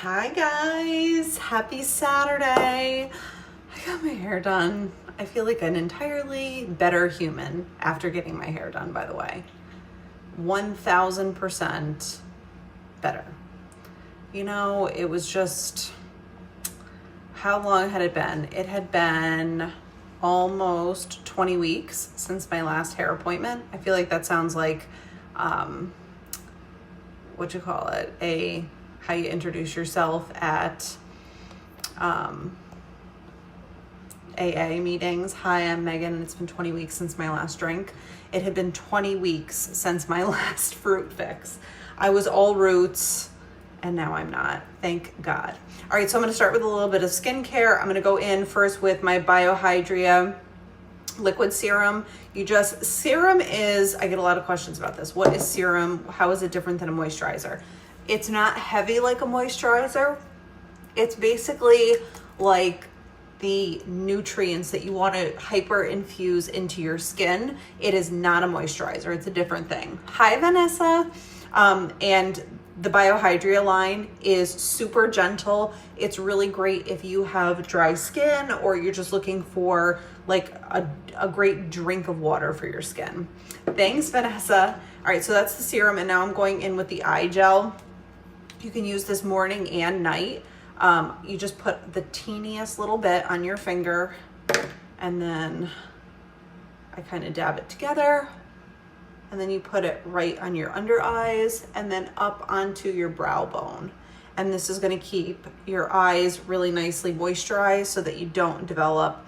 Hi guys, happy Saturday. I got my hair done. I feel like an entirely better human after getting my hair done, by the way. 1000% better. You know, it was just, how long had it been? It had been almost 20 weeks since my last hair appointment. I feel like that sounds like, what you call it, how you introduce yourself at AA meetings. Hi, I'm Megan, and it's been 20 weeks since my last drink. It had been 20 weeks since my last fruit fix. I was all roots, and now I'm not. Thank God. All right, so I'm going to start with a little bit of skincare. I'm going to go in first with my Hydria liquid serum. Serum is, I get a lot of questions about this. What is serum? How is it different than a moisturizer? It's not heavy like a moisturizer. It's basically like the nutrients that you want to hyper infuse into your skin. It is not a moisturizer. It's a different thing. Hi, Vanessa. And the Hydria line is super gentle. It's really great if you have dry skin or you're just looking for like a great drink of water for your skin. Thanks, Vanessa. All right, so that's the serum, and now I'm going in with the eye gel. You can use this morning and night. You just put the teeniest little bit on your finger, and then I kind of dab it together, and then you put it right on your under eyes and then up onto your brow bone. And this is going to keep your eyes really nicely moisturized so that you don't develop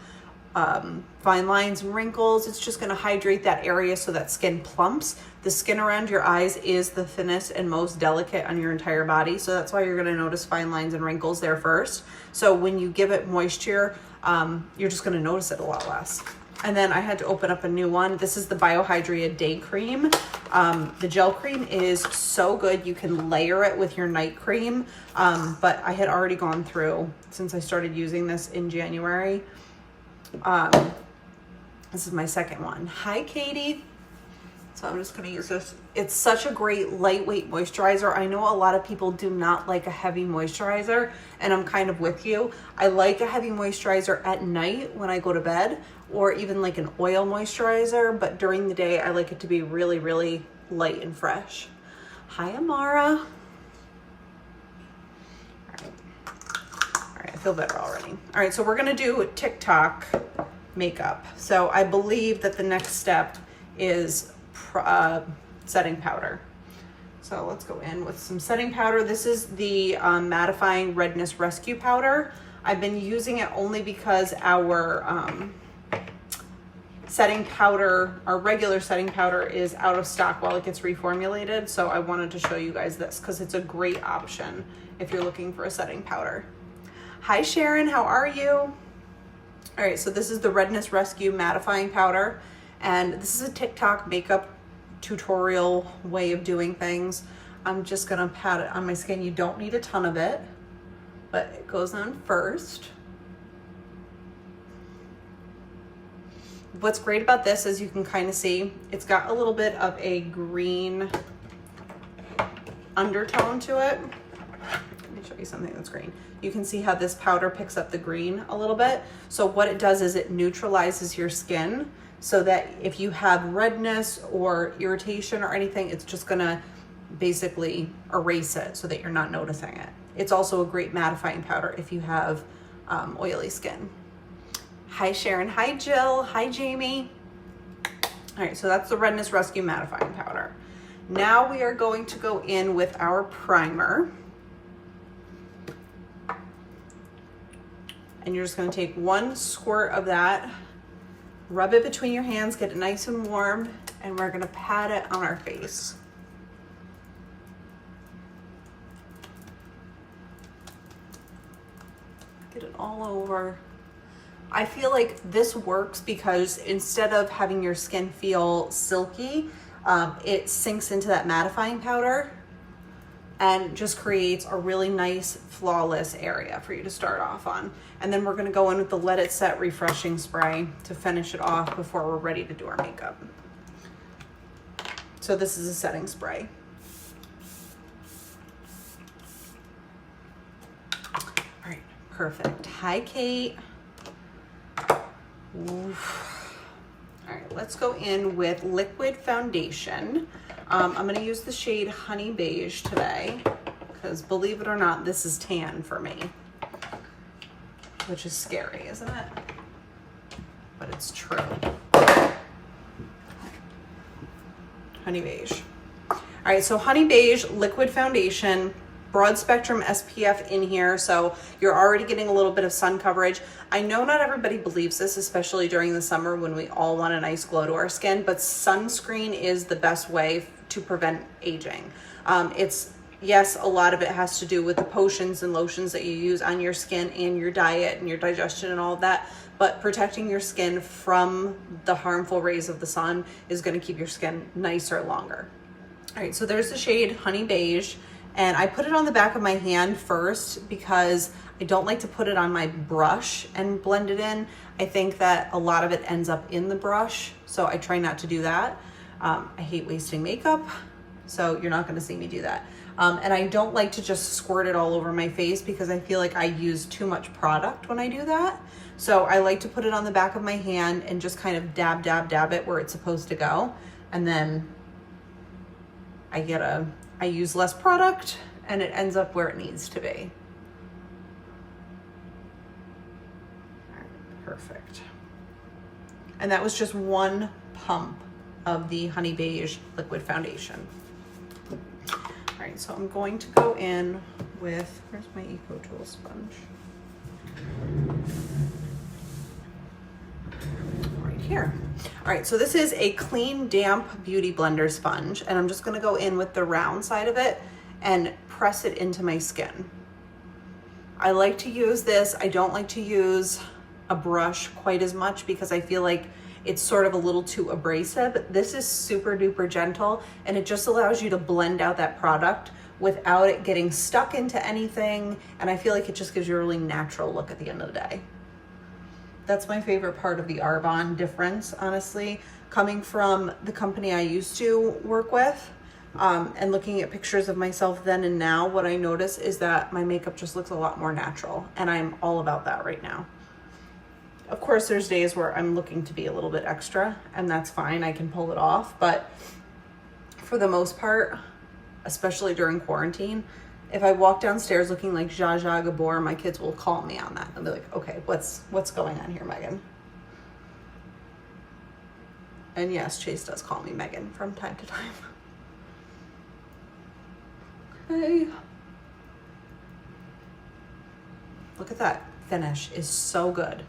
fine lines and wrinkles. It's just going to hydrate that area so that skin plumps. The skin around your eyes is the thinnest and most delicate on your entire body, so that's why you're going to notice fine lines and wrinkles there first. So when you give it moisture, you're just going to notice it a lot less. And then I had to open up a new one. This is the Hydria Day Cream. The gel cream is so good. You can layer it with your night cream, but I had already gone through, since I started using this in January. This is my second one. Hi, Katie. So I'm just going to use this. It's such a great lightweight moisturizer. I know a lot of people do not like a heavy moisturizer, and I'm kind of with you. I like a heavy moisturizer at night when I go to bed, or even like an oil moisturizer, but during the day I like it to be really, really light and fresh. Hi, Amara. All right, I feel better already. All right, so we're going to do TikTok makeup. So I believe that the next step is setting powder. So let's go in with some setting powder. This is the Mattifying Redness Rescue Powder. I've been using it only because our setting powder, our regular setting powder, is out of stock while it gets reformulated. So I wanted to show you guys this because it's a great option if you're looking for a setting powder. Hi, Sharon, how are you? All right, so this is the Redness Rescue Mattifying Powder, and this is a TikTok makeup tutorial way of doing things. I'm just gonna pat it on my skin. You don't need a ton of it, but it goes on first. What's great about this is you can kind of see it's got a little bit of a green undertone to it. Let me show you something that's green. You can see how this powder picks up the green a little bit. So what it does is it neutralizes your skin so that if you have redness or irritation or anything, it's just gonna basically erase it so that you're not noticing it. It's also a great mattifying powder if you have oily skin. Hi, Sharon. Hi, Jill. Hi, Jamie. All right, so that's the Redness Rescue Mattifying Powder. Now we are going to go in with our primer. And you're just going to take one squirt of that, rub it between your hands, get it nice and warm, and we're going to pat it on our face. Get it all over. I feel like this works because instead of having your skin feel silky, it sinks into that mattifying powder and just creates a really nice, flawless area for you to start off on. And then we're gonna go in with the Let It Set Refreshing Spray to finish it off before we're ready to do our makeup. So this is a setting spray. Perfect. Hi, Kate. Oof. All right, let's go in with liquid foundation. I'm gonna use the shade Honey Beige today because believe it or not, this is tan for me, which is scary, isn't it? But it's true. Honey Beige. All right, so Honey Beige liquid foundation, broad spectrum SPF in here, so you're already getting a little bit of sun coverage. I know not everybody believes this, especially during the summer when we all want a nice glow to our skin, but sunscreen is the best way to prevent aging. Yes, a lot of it has to do with the potions and lotions that you use on your skin and your diet and your digestion and all of that, but protecting your skin from the harmful rays of the sun is going to keep your skin nicer longer. All right, so there's the shade Honey Beige, and I put it on the back of my hand first because I don't like to put it on my brush and blend it in. I think that a lot of it ends up in the brush, so I try not to do that. I hate wasting makeup, so you're not going to see me do that. And I don't like to just squirt it all over my face because I feel like I use too much product when I do that. So I like to put it on the back of my hand and just kind of dab, dab, dab it where it's supposed to go. And then I use less product and it ends up where it needs to be. All right, perfect. And that was just one pump of the Honey Beige liquid foundation. All right, so I'm going to go in with, where's my Eco Tool sponge? Right here. All right, so this is a clean, damp beauty blender sponge, and I'm just gonna go in with the round side of it and press it into my skin. I like to use this. I don't like to use a brush quite as much because I feel like it's sort of a little too abrasive. This is super duper gentle, and it just allows you to blend out that product without it getting stuck into anything. And I feel like it just gives you a really natural look at the end of the day. That's my favorite part of the Arbonne difference, honestly, coming from the company I used to work with, and looking at pictures of myself then and now, what I notice is that my makeup just looks a lot more natural, and I'm all about that right now. Of course, there's days where I'm looking to be a little bit extra, and that's fine. I can pull it off. But for the most part, especially during quarantine, if I walk downstairs looking like Zsa Zsa Gabor, my kids will call me on that. They'll be like, okay, what's going on here, Megan? And yes, Chase does call me Megan from time to time. Okay. Look at that finish, is so good.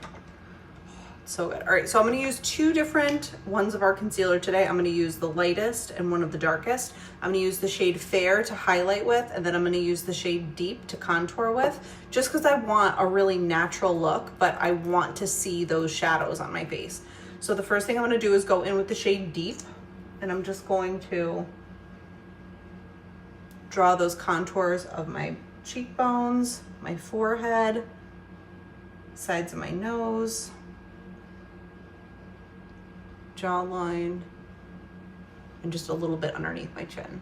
So good. All right, so I'm gonna use two different ones of our concealer today. I'm gonna use the lightest and one of the darkest. I'm gonna use the shade Fair to highlight with, and then I'm gonna use the shade Deep to contour with, just because I want a really natural look, but I want to see those shadows on my face. So the first thing I'm gonna do is go in with the shade Deep, and I'm just going to draw those contours of my cheekbones, my forehead, sides of my nose, jawline, and just a little bit underneath my chin,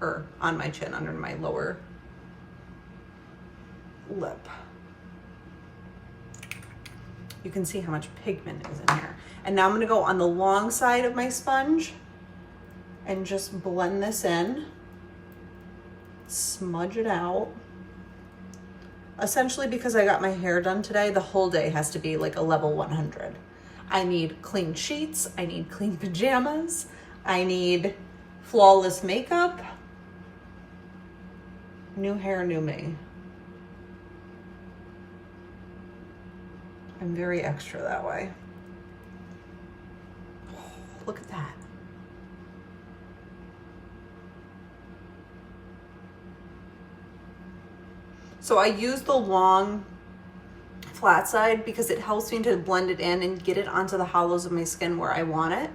or on my chin, under my lower lip. You can see how much pigment is in here. And now I'm gonna go on the long side of my sponge and just blend this in, smudge it out. Essentially, because I got my hair done today, the whole day has to be like a level 100. I need clean sheets, I need clean pajamas, I need flawless makeup, new hair, new me. I'm very extra that way. Oh, look at that. So I use the long flat side because it helps me to blend it in and get it onto the hollows of my skin where I want it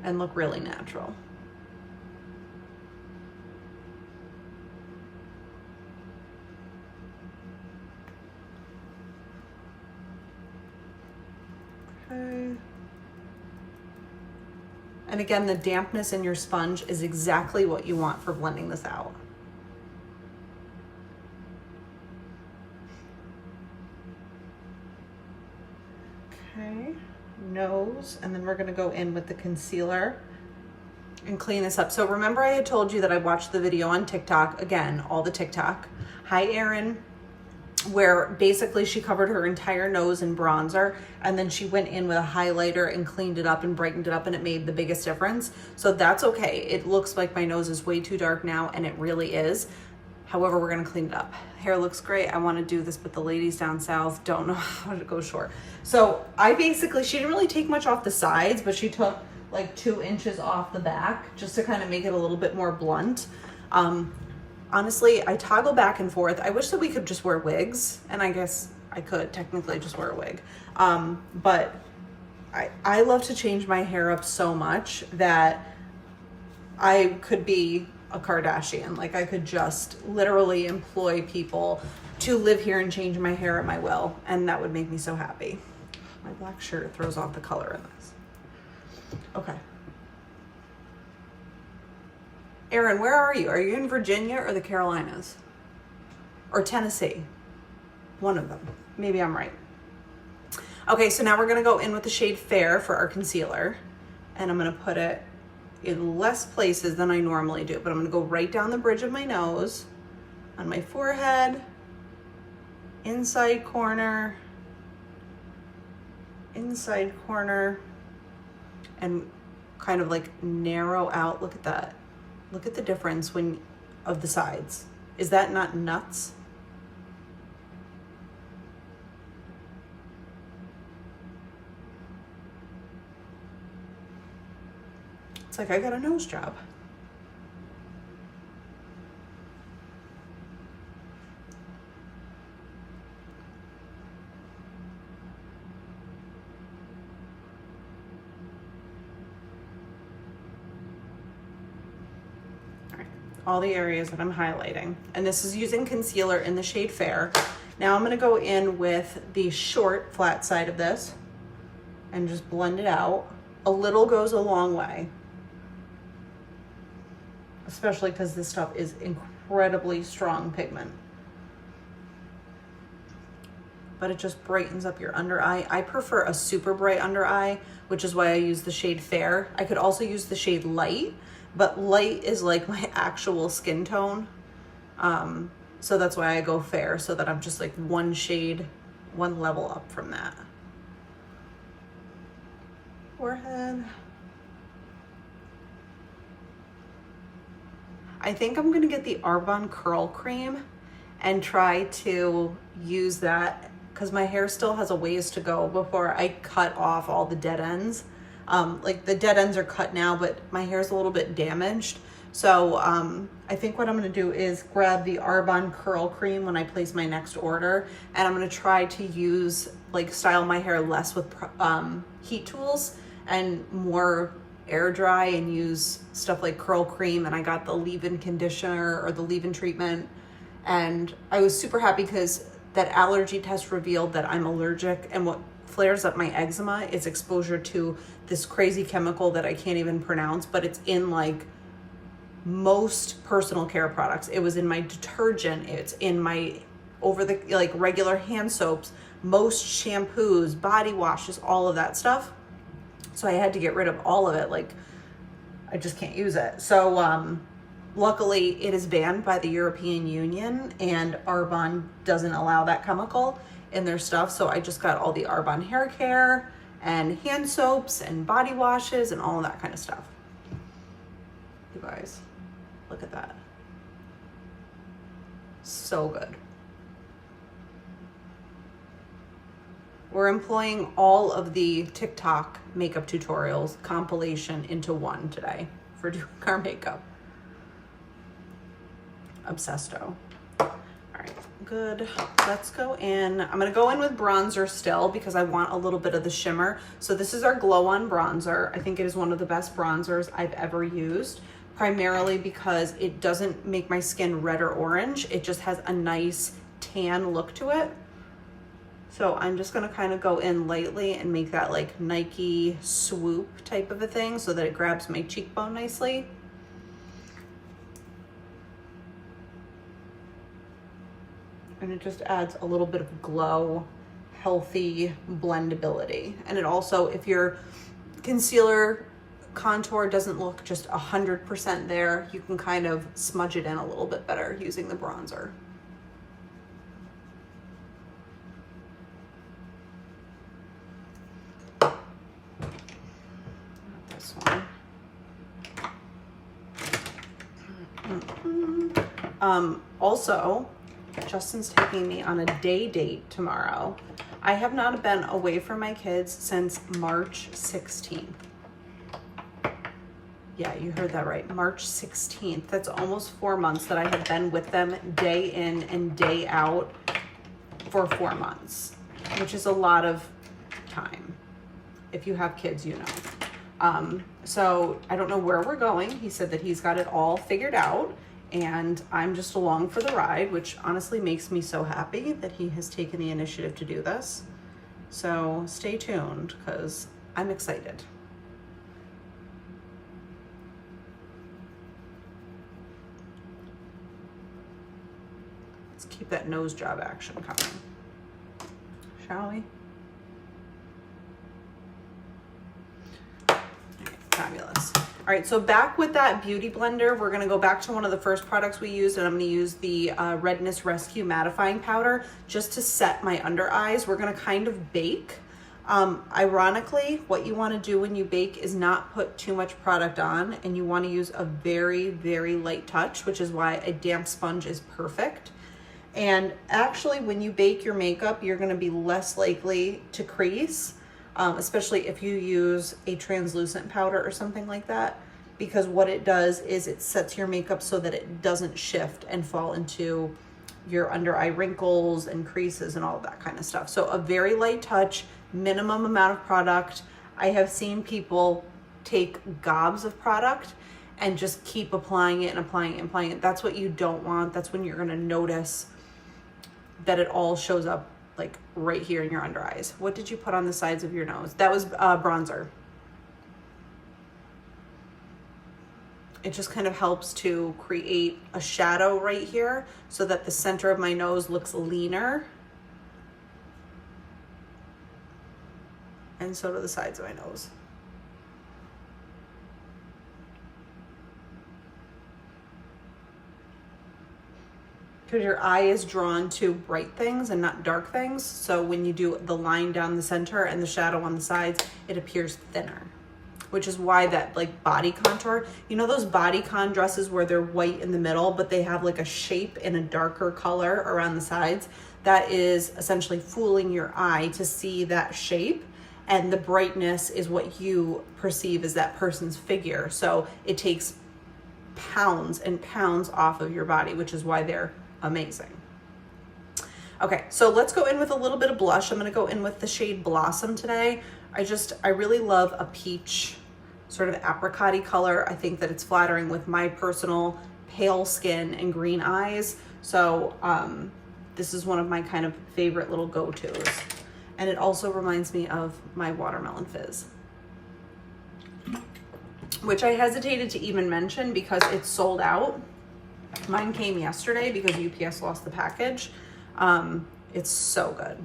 and look really natural. Okay. And again, the dampness in your sponge is exactly what you want for blending this out. Okay, nose, and then we're gonna go in with the concealer and clean this up. So remember I had told you that I watched the video on TikTok, again, all the TikTok. Hi, Erin. Where basically she covered her entire nose in bronzer and then she went in with a highlighter and cleaned it up and brightened it up, and it made the biggest difference. So that's okay. It looks like my nose is way too dark now, and it really is. However, we're gonna clean it up. Hair looks great. I wanna do this, but the ladies down south don't know how to go short. So she didn't really take much off the sides, but she took like 2 inches off the back just to kind of make it a little bit more blunt. Honestly, I toggle back and forth. I wish that we could just wear wigs, and I guess I could technically just wear a wig. But I love to change my hair up so much that I could be a Kardashian. Like, I could just literally employ people to live here and change my hair at my will, and that would make me so happy. My black shirt throws off the color in this. Okay. Erin, where are you? Are you in Virginia or the Carolinas? Or Tennessee? One of them. Maybe I'm right. Okay, so now we're gonna go in with the shade Fair for our concealer. And I'm gonna put it in less places than I normally do, but I'm gonna go right down the bridge of my nose, on my forehead, inside corner, and kind of like narrow out. Look at that. Look at the difference of the sides. Is that not nuts? It's like I got a nose job. All the areas that I'm highlighting. And this is using concealer in the shade Fair. Now I'm gonna go in with the short flat side of this and just blend it out. A little goes a long way, especially because this stuff is incredibly strong pigment. But it just brightens up your under eye. I prefer a super bright under eye, which is why I use the shade Fair. I could also use the shade Light, but light is like my actual skin tone. So that's why I go Fair, so that I'm just like one shade, one level up from that. Forehead. I think I'm gonna get the Arbonne Curl Cream and try to use that, because my hair still has a ways to go before I cut off all the dead ends. Like the dead ends are cut now, but my hair is a little bit damaged. So I think what I'm gonna do is grab the Arbonne Curl Cream when I place my next order, and I'm gonna try to use, like, style my hair less with heat tools and more air dry, and use stuff like curl cream. And I got the leave-in conditioner or the leave-in treatment, and I was super happy because that allergy test revealed that I'm allergic, and what flares up my eczema is exposure to this crazy chemical that I can't even pronounce, but it's in like most personal care products. It was in my detergent, it's in my like regular hand soaps, most shampoos, body washes, all of that stuff. So I had to get rid of all of it. Like, I just can't use it. So luckily it is banned by the European Union, and Arbonne doesn't allow that chemical in their stuff. So I just got all the Arbonne hair care and hand soaps and body washes and all of that kind of stuff. You guys, look at that. So good. We're employing all of the TikTok makeup tutorials compilation into one today for doing our makeup. Obsesto. All right, good. Let's go in. I'm gonna go in with bronzer still because I want a little bit of the shimmer. So this is our Glow On bronzer. I think it is one of the best bronzers I've ever used, primarily because it doesn't make my skin red or orange. It just has a nice tan look to it. So I'm just gonna kind of go in lightly and make that like Nike swoop type of a thing so that it grabs my cheekbone nicely. And it just adds a little bit of glow, healthy blendability. And it also, if your concealer contour doesn't look just 100% there, you can kind of smudge it in a little bit better using the bronzer. This one. Also, Justin's taking me on a day date tomorrow. I have not been away from my kids since March 16th. Yeah, you heard that right. March 16th. That's almost 4 months that I have been with them day in and day out for 4 months, which is a lot of time. If you have kids, you know. So I don't know where we're going. He said that he's got it all figured out, and I'm just along for the ride, which honestly makes me so happy that he has taken the initiative to do this. So stay tuned, because I'm excited. Let's keep that nose job action coming, shall we? Fabulous. All right, so back with that beauty blender, we're gonna go back to one of the first products we used, and I'm gonna use the Redness Rescue Mattifying Powder just to set my under eyes. We're gonna kind of bake. Ironically, what you wanna do when you bake is not put too much product on, and you wanna use a very, very light touch, which is why a damp sponge is perfect. And actually, when you bake your makeup, you're gonna be less likely to crease, especially if you use a translucent powder or something like that, because what it does is it sets your makeup so that it doesn't shift and fall into your under eye wrinkles and creases and all of that kind of stuff. So a very light touch, minimum amount of product. I have seen people take gobs of product and just keep applying it and applying it and applying it. That's what you don't want. That's when you're gonna notice that it all shows up like right here in your under eyes. What did you put on the sides of your nose? That was bronzer. It just kind of helps to create a shadow right here so that the center of my nose looks leaner. And so do the sides of my nose. Because your eye is drawn to bright things and not dark things. So when you do the line down the center and the shadow on the sides, it appears thinner, which is why that like body contour, you know those bodycon dresses where they're white in the middle, but they have like a shape in a darker color around the sides? That is essentially fooling your eye to see that shape, and the brightness is what you perceive as that person's figure. So it takes pounds and pounds off of your body, which is why they're amazing. Okay, so let's go in with a little bit of blush. I'm gonna go in with the shade Blossom today. I really love a peach sort of apricot-y color. I think that it's flattering with my personal pale skin and green eyes. So this is one of my kind of favorite little go-tos. And it also reminds me of my Watermelon Fizz, which I hesitated to even mention because it's sold out. Mine came yesterday because UPS lost the package. It's so good.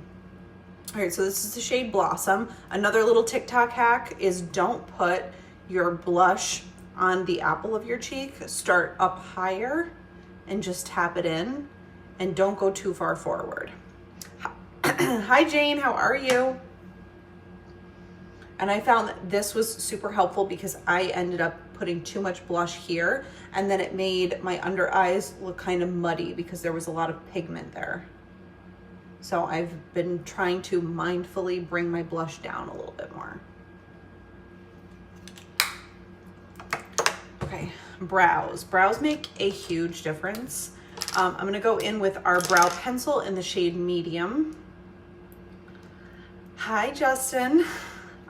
All right, so this is the shade Blossom. Another little TikTok hack is don't put your blush on the apple of your cheek. Start up higher and just tap it in, and don't go too far forward. Hi Jane, how are you? And I found that this was super helpful because I ended up putting too much blush here, and then it made my under eyes look kind of muddy because there was a lot of pigment there. So I've been trying to mindfully bring my blush down a little bit more. Okay, brows. Brows make a huge difference. I'm gonna go in with our brow pencil in the shade Medium. Hi Justin.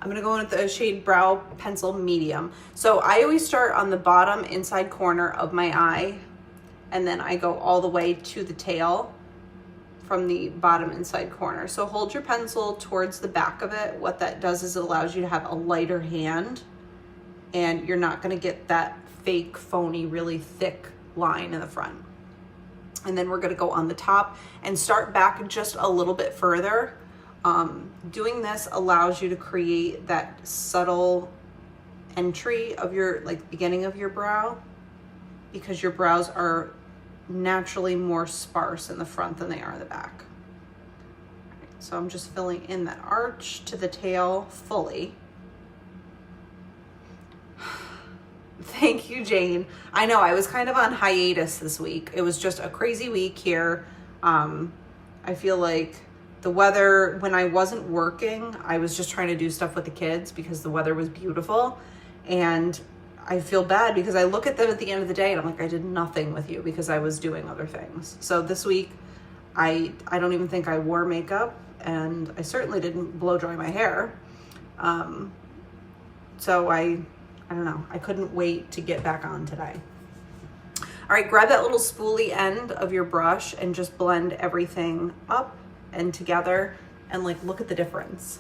I'm gonna go in with the shade Brow Pencil Medium. So I always start on the bottom inside corner of my eye, and then I go all the way to the tail from the bottom inside corner. So hold your pencil towards the back of it. What that does is it allows you to have a lighter hand, and you're not gonna get that fake, phony, really thick line in the front. And then we're gonna go on the top and start back just a little bit further Doing this allows you to create that subtle entry of your, like, beginning of your brow, because your brows are naturally more sparse in the front than they are in the back. So I'm just filling in that arch to the tail fully. Thank you, Jane. I know I was kind of on hiatus this week. It was just a crazy week here. I feel like the weather, when I wasn't working, I was just trying to do stuff with the kids because the weather was beautiful. And I feel bad because I look at them at the end of the day and I'm like, I did nothing with you because I was doing other things. So this week, I don't even think I wore makeup, and I certainly didn't blow dry my hair. So I don't know, I couldn't wait to get back on today. All right, grab that little spoolie end of your brush and just blend everything up and together, and like, look at the difference.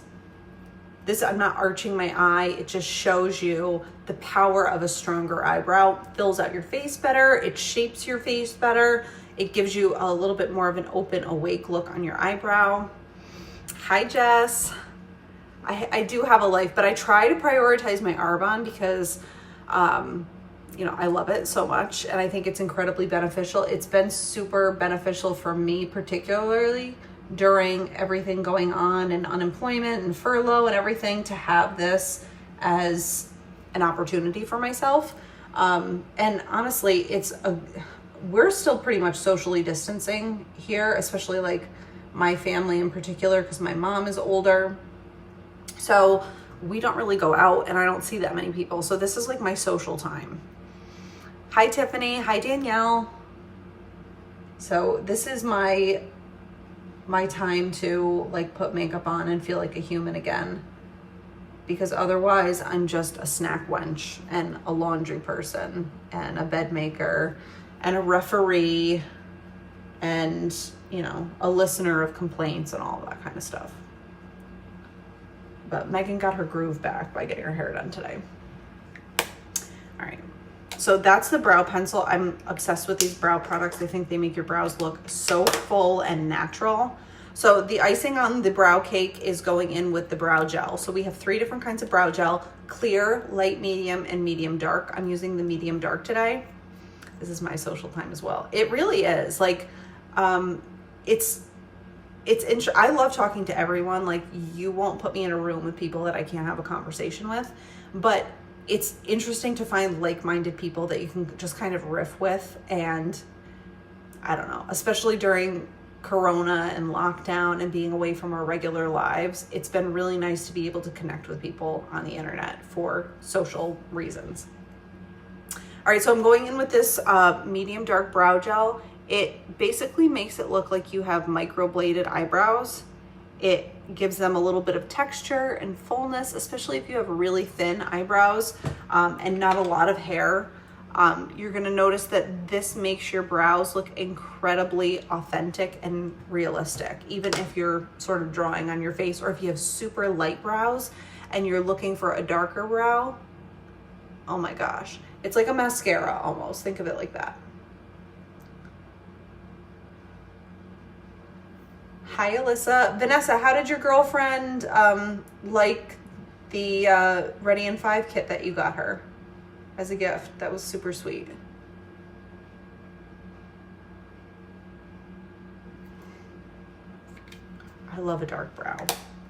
This, I'm not arching my eye. It just shows you the power of a stronger eyebrow. Fills out your face better. It shapes your face better. It gives you a little bit more of an open, awake look on your eyebrow. Hi, Jess. I do have a life, but I try to prioritize my Arbonne because, you know, I love it so much, and I think it's incredibly beneficial. It's been super beneficial for me, particularly during everything going on and unemployment and furlough and everything, to have this as an opportunity for myself. And honestly, we're still pretty much socially distancing here, especially like my family in particular, because my mom is older. So we don't really go out and I don't see that many people. So this is like my social time. Hi, Tiffany. Hi, Danielle. So this is my time to like put makeup on and feel like a human again, because otherwise I'm just a snack wench and a laundry person and a bed maker and a referee and, you know, a listener of complaints and all that kind of stuff. But Megan got her groove back by getting her hair done today. All right. So that's the brow pencil. I'm obsessed with these brow products. I think they make your brows look so full and natural. So the icing on the brow cake is going in with the brow gel. So we have 3 different kinds of brow gel: clear, light medium, and medium dark. I'm using the medium dark today. This is my social time as well. It really is like, I love talking to everyone. Like, you won't put me in a room with people that I can't have a conversation with, but it's interesting to find like-minded people that you can just kind of riff with. And I don't know, especially during Corona and lockdown and being away from our regular lives, it's been really nice to be able to connect with people on the internet for social reasons. All right, so I'm going in with this medium dark brow gel. It basically makes it look like you have microbladed eyebrows. It gives them a little bit of texture and fullness, especially if you have really thin eyebrows and not a lot of hair. You're gonna notice that this makes your brows look incredibly authentic and realistic, even if you're sort of drawing on your face, or if you have super light brows and you're looking for a darker brow. Oh my gosh. It's like a mascara almost. Think of it like that. Hi, Alyssa. Vanessa, how did your girlfriend like the Ready in 5 kit that you got her as a gift? That was super sweet. I love a dark brow.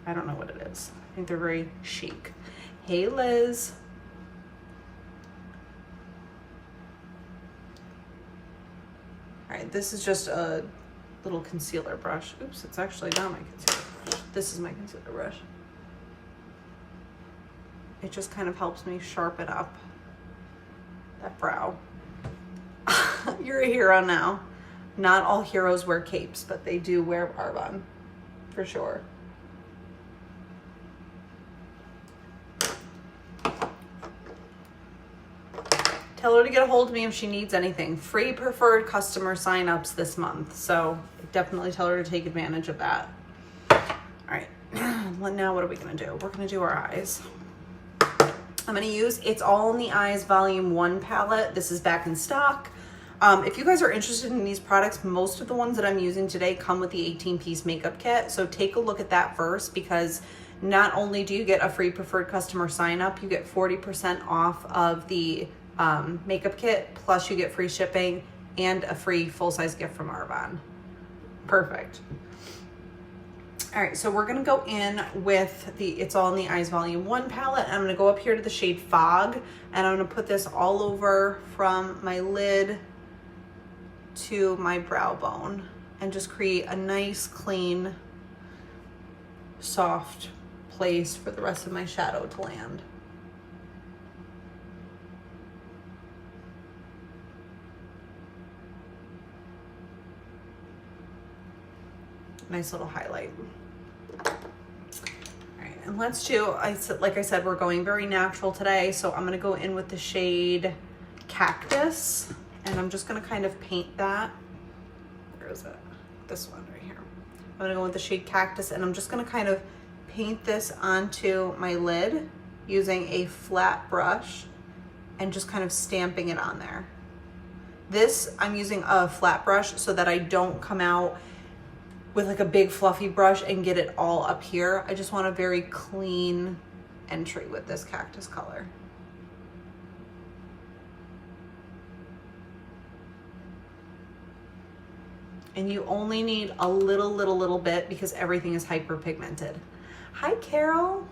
I don't know what it is. I think they're very chic. Hey, Liz. All right, this is just a little concealer brush. Oops, it's actually not my concealer brush. This is my concealer brush. It just kind of helps me sharpen up that brow. You're a hero now. Not all heroes wear capes, but they do wear Arbonne, for sure. Tell her to get a hold of me if she needs anything. Free preferred customer signups this month. So definitely tell her to take advantage of that. All right, now what are we gonna do? We're gonna do our eyes. I'm gonna use It's All in the Eyes Volume 1 palette. This is back in stock. If you guys are interested in these products, most of the ones that I'm using today come with the 18-piece makeup kit. So take a look at that first, because not only do you get a free preferred customer sign up, you get 40% off of the makeup kit, plus you get free shipping and a free full-size gift from Arbonne. Perfect. All right, so we're gonna go in with the It's All in the Eyes Volume 1 palette. I'm gonna go up here to the shade Fog, and I'm gonna put this all over from my lid to my brow bone and just create a nice, clean, soft place for the rest of my shadow to land. Nice little highlight. All right, and let's do, like I said, we're going very natural today, so I'm gonna go in with the shade Cactus, and I'm just gonna kind of paint that. Where is it? This one right here. I'm gonna go with the shade Cactus, and I'm just gonna kind of paint this onto my lid using a flat brush and just kind of stamping it on there. This, I'm using a flat brush so that I don't come out with like a big fluffy brush and get it all up here. I just want a very clean entry with this cactus color. And you only need a little bit because everything is hyperpigmented. Hi, Carol.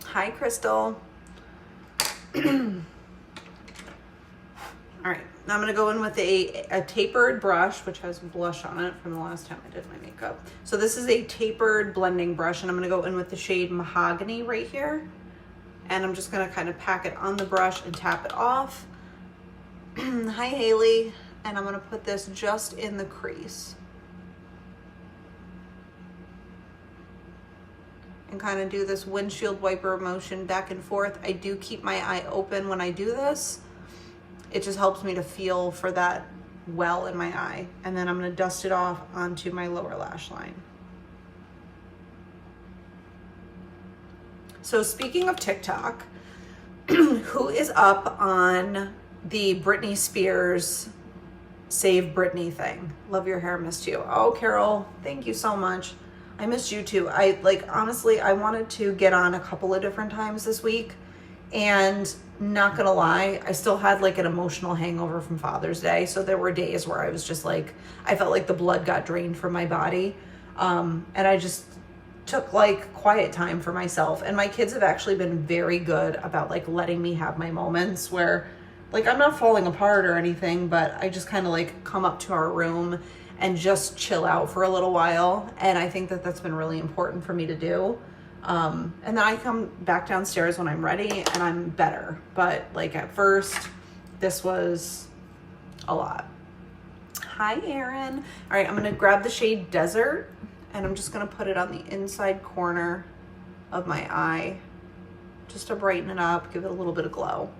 Hi, Crystal. All right, now I'm gonna go in with a tapered brush, which has blush on it from the last time I did my makeup. So this is a tapered blending brush, and I'm gonna go in with the shade Mahogany right here. And I'm just gonna kind of pack it on the brush and tap it off. Hi, Haley. And I'm gonna put this just in the crease. And kind of do this windshield wiper motion back and forth. I do keep my eye open when I do this. It just helps me to feel for that well in my eye. And then I'm gonna dust it off onto my lower lash line. So speaking of TikTok, who is up on the Britney Spears Save Britney thing? Love your hair, missed you. Oh, Carol, thank you so much. I missed you too. Honestly, I wanted to get on a couple of different times this week, and not gonna lie, I still had like an emotional hangover from Father's Day. So there were days where I was just like, I felt like the blood got drained from my body. And I just took like quiet time for myself. And my kids have actually been very good about like letting me have my moments where like I'm not falling apart or anything, but I just kind of like come up to our room and just chill out for a little while. And I think that that's been really important for me to do. And then I come back downstairs when I'm ready and I'm better. But like at first, this was a lot. Hi, Erin. All right, I'm gonna grab the shade Desert, and I'm just gonna put it on the inside corner of my eye just to brighten it up, give it a little bit of glow.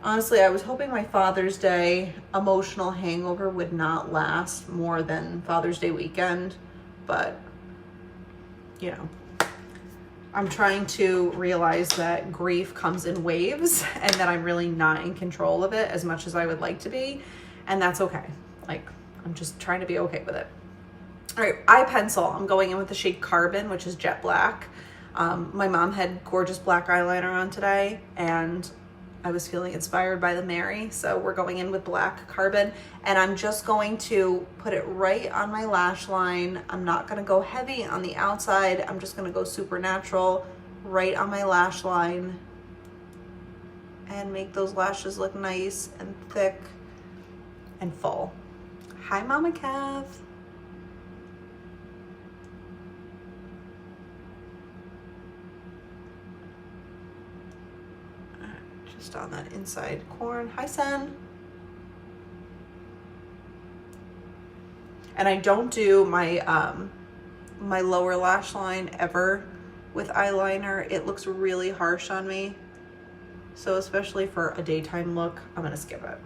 Honestly, I was hoping my Father's Day emotional hangover would not last more than Father's Day weekend, but you know, I'm trying to realize that grief comes in waves and that I'm really not in control of it as much as I would like to be, and that's okay. Like, I'm just trying to be okay with it. All right, eye pencil. I'm going in with the shade Carbon, which is jet black. My mom had gorgeous black eyeliner on today, and I was feeling inspired by the Mary, so we're going in with black Carbon, and I'm just going to put it right on my lash line. I'm not gonna go heavy on the outside. I'm just gonna go super natural right on my lash line and make those lashes look nice and thick and full. Hi, Mama Kev. Just on that inside corner. Hi, Sen. And I don't do my my lower lash line ever with eyeliner. It looks really harsh on me. So especially for a daytime look, I'm gonna skip it.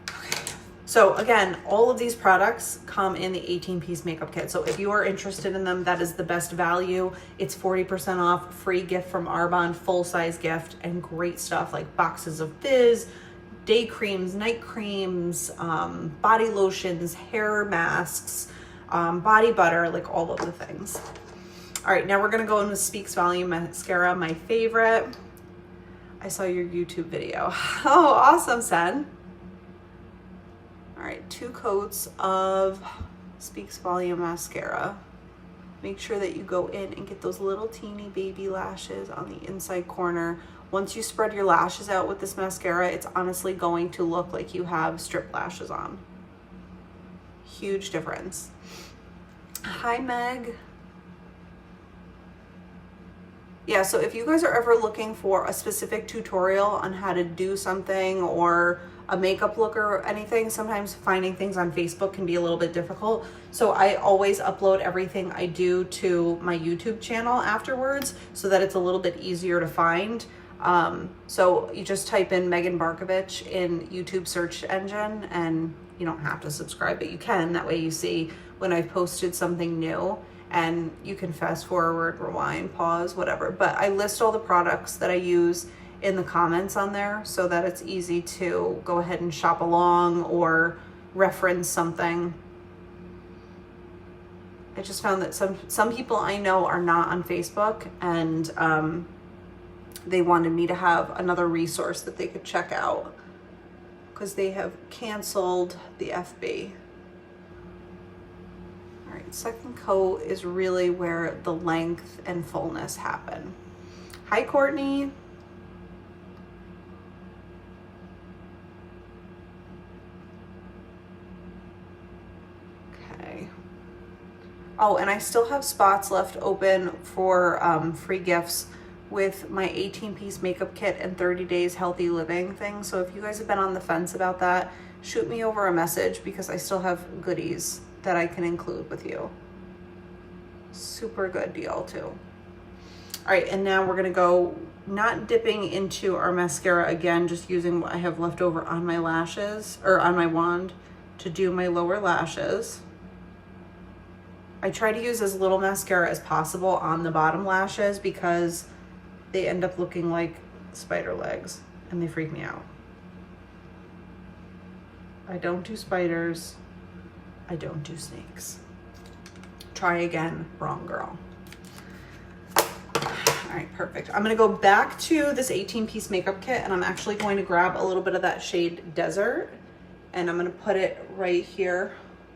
Okay. So again, all of these products come in the 18-piece makeup kit. So if you are interested in them, that is the best value. It's 40% off, free gift from Arbonne, full-size gift, and great stuff like boxes of fizz, day creams, night creams, body lotions, hair masks, body butter, like all of the things. All right, now we're gonna go in with Speaks Volume Mascara, my favorite. I saw your YouTube video. Oh, awesome, Sen. All right, 2 coats of Speaks Volume Mascara. Make sure that you go in and get those little teeny baby lashes on the inside corner. Once you spread your lashes out with this mascara, it's honestly going to look like you have strip lashes on. Huge difference. Hi, Meg. Yeah, so if you guys are ever looking for a specific tutorial on how to do something or a makeup look or anything, sometimes finding things on Facebook can be a little bit difficult. So I always upload everything I do to my YouTube channel afterwards so that it's a little bit easier to find. So you just type in Megan Barkovich in YouTube search engine, and you don't have to subscribe, but you can. That way you see when I've posted something new, and you can fast forward, rewind, pause, whatever. But I list all the products that I use in the comments on there so that it's easy to go ahead and shop along or reference something. I just found that some people I know are not on Facebook, and they wanted me to have another resource that they could check out because they have canceled the FB. All right, second coat is really where the length and fullness happen. Hi, Courtney. Okay. Oh, and I still have spots left open for free gifts with my 18-piece makeup kit and 30 days healthy living thing. So if you guys have been on the fence about that, shoot me over a message because I still have goodies that I can include with you. Super good deal too. All right, and now we're gonna go, not dipping into our mascara again, just using what I have left over on my lashes, or on my wand, to do my lower lashes. I try to use as little mascara as possible on the bottom lashes because they end up looking like spider legs and they freak me out. I don't do spiders. I don't do snakes. Try again, wrong girl. All right, perfect. I'm gonna go back to this 18-piece makeup kit, and I'm actually going to grab a little bit of that shade Desert, and I'm gonna put it right here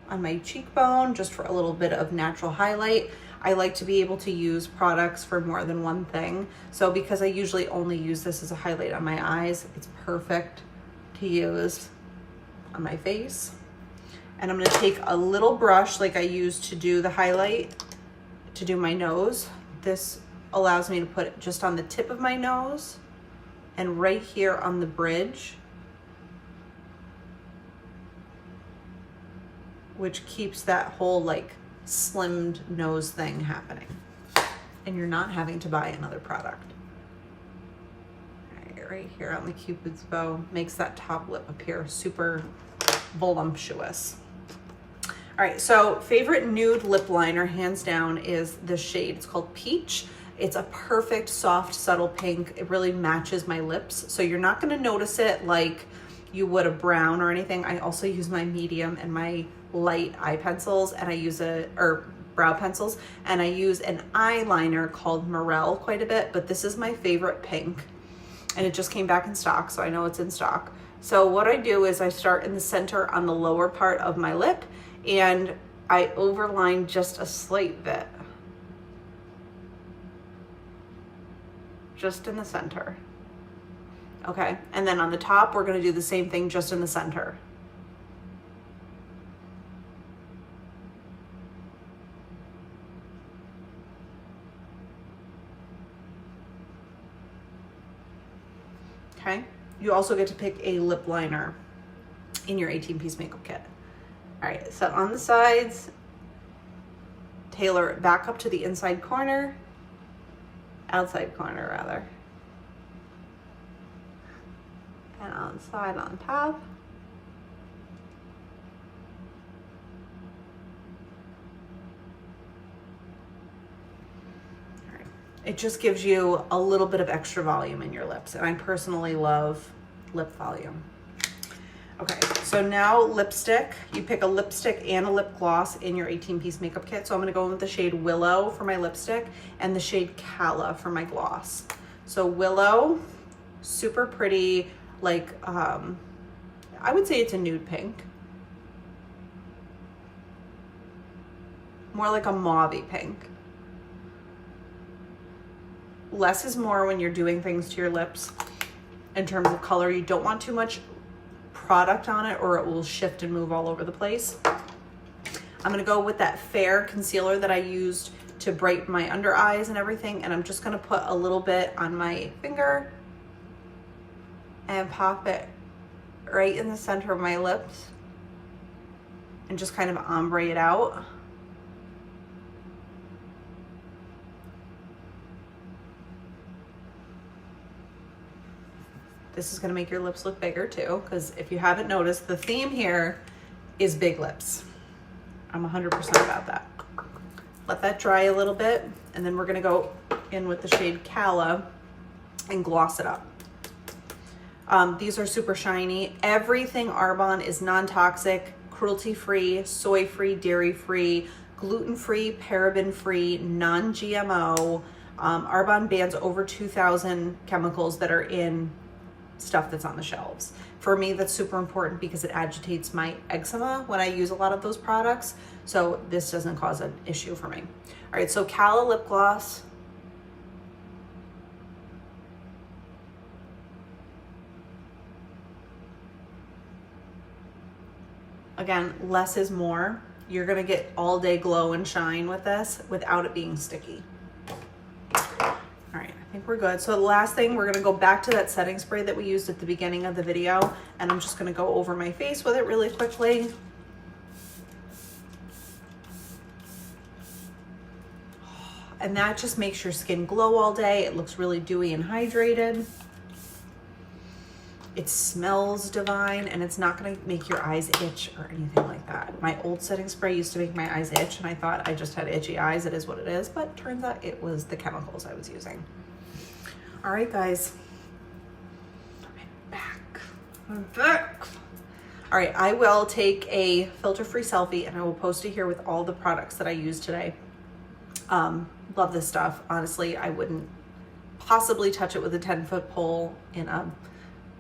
on my cheekbone just for a little bit of natural highlight. I like to be able to use products for more than one thing. So because I usually only use this as a highlight on my eyes, it's perfect to use on my face. And I'm gonna take a little brush like I used to do the highlight, to do my nose. This allows me to put it just on the tip of my nose and right here on the bridge, which keeps that whole like slimmed nose thing happening, and you're not having to buy another product. Right here on the Cupid's bow makes that top lip appear super voluptuous. All right, so favorite nude lip liner hands down is the shade. It's called Peach. It's a perfect soft subtle pink. It really matches my lips, so you're not going to notice it like you would a brown or anything. I also use my medium and my light eye pencils, and I use brow pencils, and I use an eyeliner called Morel quite a bit, but this is my favorite pink, and it just came back in stock, so I know it's in stock. So what I do is I start in the center on the lower part of my lip, and I overline just a slight bit, just in the center. Okay, and then on the top we're going to do the same thing just in the center. Okay, you also get to pick a lip liner in your 18-piece makeup kit. All right, so on the sides, tailor it back up to the inside corner, outside corner rather. And on the side on top. It just gives you a little bit of extra volume in your lips. And I personally love lip volume. Okay, so now lipstick. You pick a lipstick and a lip gloss in your 18-piece makeup kit. So I'm gonna go in with the shade Willow for my lipstick and the shade Calla for my gloss. So Willow, super pretty, like, I would say it's a nude pink. More like a mauve-y pink. Less is more when you're doing things to your lips in terms of color. You don't want too much product on it or it will shift and move all over the place. I'm gonna go with that fair concealer that I used to brighten my under eyes and everything, and I'm just gonna put a little bit on my finger and pop it right in the center of my lips and just kind of ombre it out. This is gonna make your lips look bigger too, because if you haven't noticed, the theme here is big lips. I'm 100% about that. Let that dry a little bit, and then we're gonna go in with the shade Calla and gloss it up. These are super shiny. Everything Arbonne is non-toxic, cruelty-free, soy-free, dairy-free, gluten-free, paraben-free, non-GMO. Arbonne bans over 2,000 chemicals that are in stuff that's on the shelves. For me, that's super important because it agitates my eczema when I use a lot of those products. So this doesn't cause an issue for me. All right, so Calla lip gloss. Again, less is more. You're gonna get all day glow and shine with this without it being sticky. All right, I think we're good. So the last thing, we're gonna go back to that setting spray that we used at the beginning of the video, and I'm just gonna go over my face with it really quickly. And that just makes your skin glow all day. It looks really dewy and hydrated. It smells divine, and it's not gonna make your eyes itch or anything like that. My old setting spray used to make my eyes itch, and I thought I just had itchy eyes. It is what it is, but turns out it was the chemicals I was using. All right, guys, I'm back. All right, I will take a filter-free selfie, and I will post it here with all the products that I used today. Love this stuff. Honestly, I wouldn't possibly touch it with a 10-foot pole in a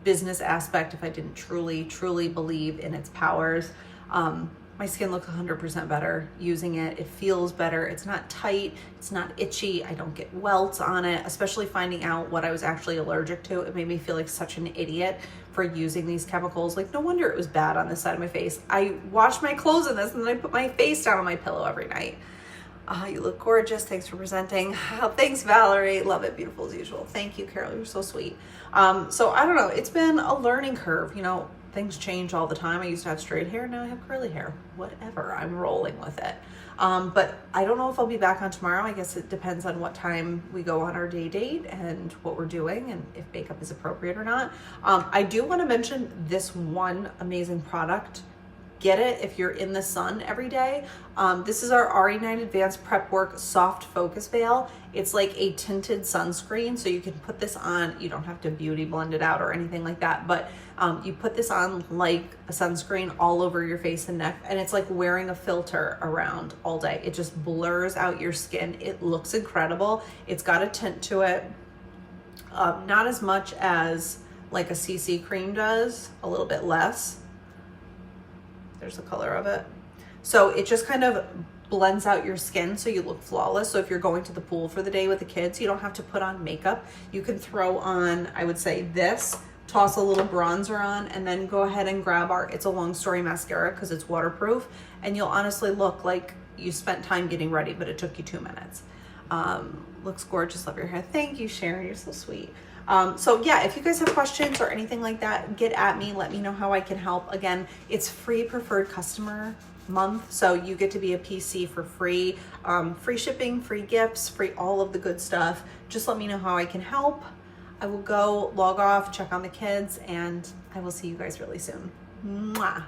business aspect if I didn't truly believe in its powers. My skin looks 100% better using it. It feels better. It's not tight. It's not itchy. I don't get welts on it, especially finding out what I was actually allergic to. It made me feel like such an idiot for using these chemicals. Like, no wonder it was bad on this side of my face. I wash my clothes in this, and then I put my face down on my pillow every night. You look gorgeous. Thanks for presenting. Thanks, Valerie. Love it. Beautiful as usual. Thank you, Carol. You're so sweet. So I don't know. It's been a learning curve. You know, things change all the time. I used to have straight hair. Now I have curly hair. Whatever. I'm rolling with it. But I don't know if I'll be back on tomorrow. I guess it depends on what time we go on our day date and what we're doing and if makeup is appropriate or not. I do want to mention this one amazing product. Get it if you're in the sun every day. This is our RE9 Advanced Prep Work Soft Focus Veil. It's like a tinted sunscreen, so you can put this on. You don't have to beauty blend it out or anything like that, but you put this on like a sunscreen all over your face and neck, and it's like wearing a filter around all day. It just blurs out your skin. It looks incredible. It's got a tint to it. Not as much as like a CC cream does, a little bit less. There's the color of it. So it just kind of blends out your skin so you look flawless. So if you're going to the pool for the day with the kids, you don't have to put on makeup. You can throw on, I would say this, toss a little bronzer on, and then go ahead and grab our It's a Long Story mascara because it's waterproof, and you'll honestly look like you spent time getting ready, but it took you 2 minutes. Looks gorgeous. Love your hair. Thank you, Sharon. You're so sweet. So yeah, if you guys have questions or anything like that, get at me. Let me know how I can help. Again, it's free preferred customer month, so you get to be a PC for free. Free shipping, free gifts, free all of the good stuff. Just let me know how I can help. I will go log off, check on the kids, and I will see you guys really soon. Mwah.